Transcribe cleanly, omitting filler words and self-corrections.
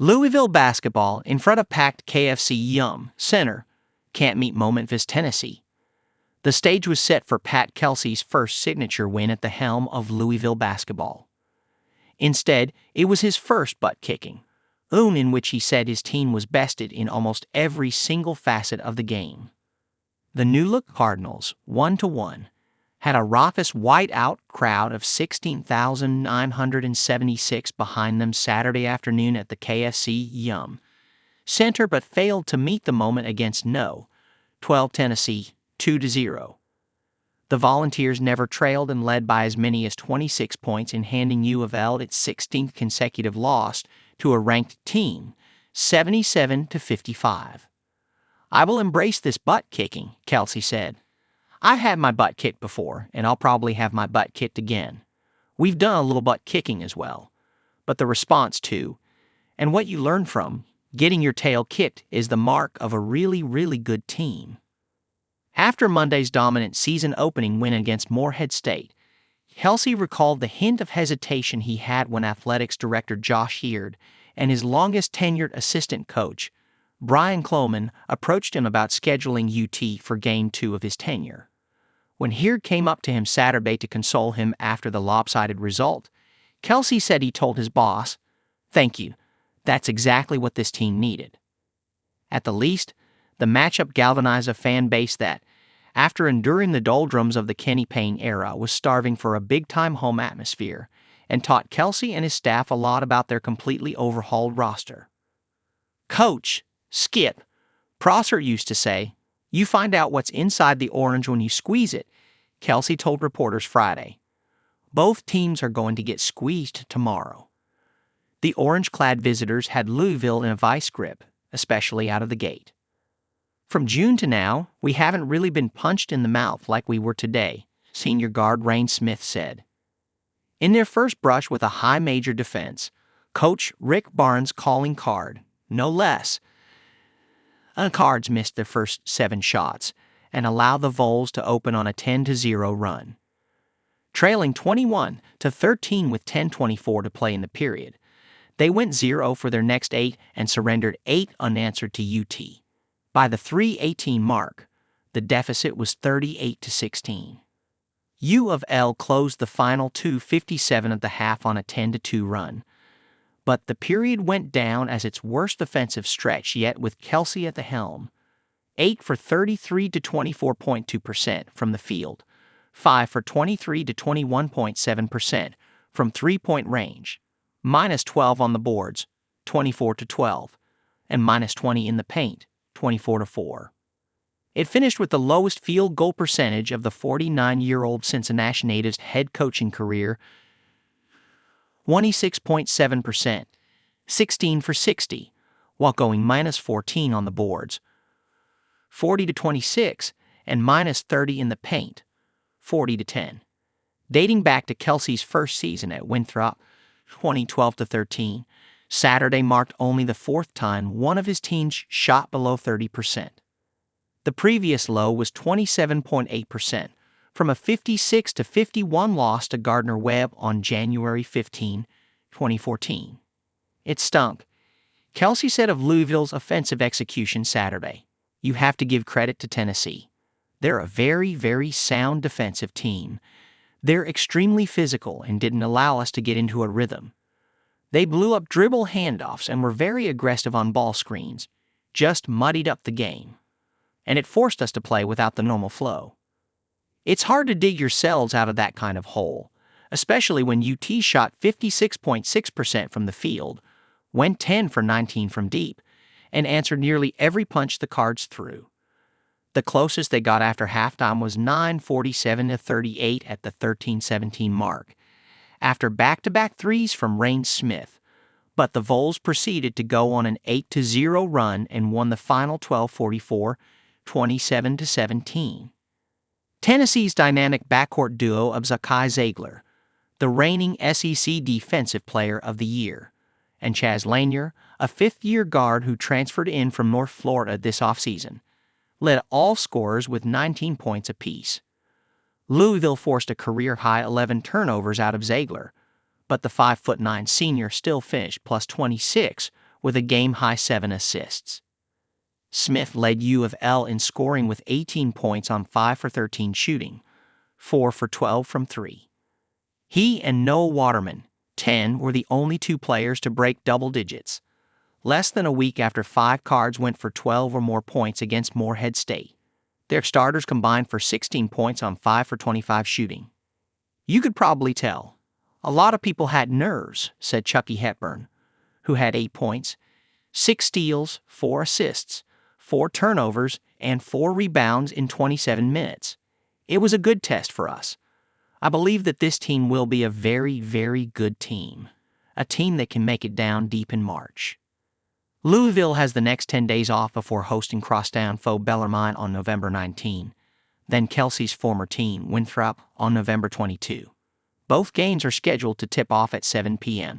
Louisville basketball in front of packed KFC Yum Center can't meet Memphis, Tennessee. The stage was set for Pat Kelsey's first signature win at the helm of Louisville basketball. Instead, it was his first butt-kicking, one in which he said his team was bested in almost every single facet of the game. The new-look Cardinals, 1-1, had a raucous white-out crowd of 16,976 behind them Saturday afternoon at the KFC Yum Center, but failed to meet the moment against No. 12 Tennessee, 2-0. The Volunteers never trailed and led by as many as 26 points in handing U of L its 16th consecutive loss to a ranked team, 77-55. "I will embrace this butt-kicking," Kelsey said. "I've had my butt kicked before, and I'll probably have my butt kicked again. We've done a little butt kicking as well. But the response to, and what you learn from, getting your tail kicked is the mark of a really, really good team." After Monday's dominant season-opening win against Morehead State, Kelsey recalled the hint of hesitation he had when athletics director Josh Heard and his longest-tenured assistant coach, Brian Cloman, approached him about scheduling UT for Game 2 of his tenure. When Heard came up to him Saturday to console him after the lopsided result, Kelsey said he told his boss, "Thank you, that's exactly what this team needed." At the least, the matchup galvanized a fan base that, after enduring the doldrums of the Kenny Payne era, was starving for a big-time home atmosphere, and taught Kelsey and his staff a lot about their completely overhauled roster. "Coach, Skip," Prosser used to say, "you find out what's inside the orange when you squeeze it," Kelsey told reporters Friday. Both teams are going to get squeezed tomorrow. The orange-clad visitors had Louisville in a vice grip, especially out of the gate. "From June to now, we haven't really been punched in the mouth like we were today," senior guard Rain Smith said. In their first brush with a high major defense, Coach Rick Barnes' calling card, no less. The Cards missed their first 7 shots and allowed the Vols to open on a 10-0 run. Trailing 21-13 with 10:24 to play in the period, they went 0 for their next 8 and surrendered 8 unanswered to UT. By the 3:18 mark, the deficit was 38-16. U of L closed the final 2:57 at the half on a 10-2 run, but the period went down as its worst offensive stretch yet with Kelsey at the helm. 8 for 33 to 24.2% from the field, 5 for 23 to 21.7% from three-point range, -12 on the boards, 24-12, and -20 in the paint, 24-4. It finished with the lowest field goal percentage of the 49-year-old Cincinnati native's head coaching career, 26.7%, 16 for 60, while going -14 on the boards, 40-26, and -30 in the paint, 40-10. Dating back to Kelsey's first season at Winthrop, 2012-13, Saturday marked only the 4th time one of his teams shot below 30%. The previous low was 27.8% from a 56-51 loss to Gardner-Webb on January 15, 2014. It stunk. Kelsey said of Louisville's offensive execution Saturday, "You have to give credit to Tennessee. They're a very, very sound defensive team. They're extremely physical and didn't allow us to get into a rhythm. They blew up dribble handoffs and were very aggressive on ball screens, just muddied up the game. And it forced us to play without the normal flow. It's hard to dig yourselves out of that kind of hole, especially when UT shot 56.6% from the field, went 10 for 19 from deep, and answered nearly every punch the Cards threw. The closest they got after halftime was 9:47-38 at the 13-17 mark, after back-to-back threes from Rain Smith, but the Vols proceeded to go on an 8-0 run and won the final 12-44, 27-17. Tennessee's dynamic backcourt duo of Zakai Zeigler, the reigning SEC Defensive Player of the Year, and Chaz Lanier, a fifth-year guard who transferred in from North Florida this offseason, led all scorers with 19 points apiece. Louisville forced a career-high 11 turnovers out of Zeigler, but the 5'9" senior still finished plus 26 with a game-high 7 assists. Smith led U of L in scoring with 18 points on 5 for 13 shooting, 4 for 12 from 3. He and Noah Waterman, 10, were the only two players to break double digits, less than a week after 5 Cards went for 12 or more points against Morehead State. Their starters combined for 16 points on 5 for 25 shooting. You could probably tell. A lot of people had nerves, said Chucky Hepburn, who had 8 points, 6 steals, 4 assists, 4 turnovers, and 4 rebounds in 27 minutes. It was a good test for us. I believe that this team will be a very, very good team, a team that can make it down deep in March. Louisville has the next 10 days off before hosting crosstown foe Bellarmine on November 19, then Kelsey's former team, Winthrop, on November 22. Both games are scheduled to tip off at 7 p.m.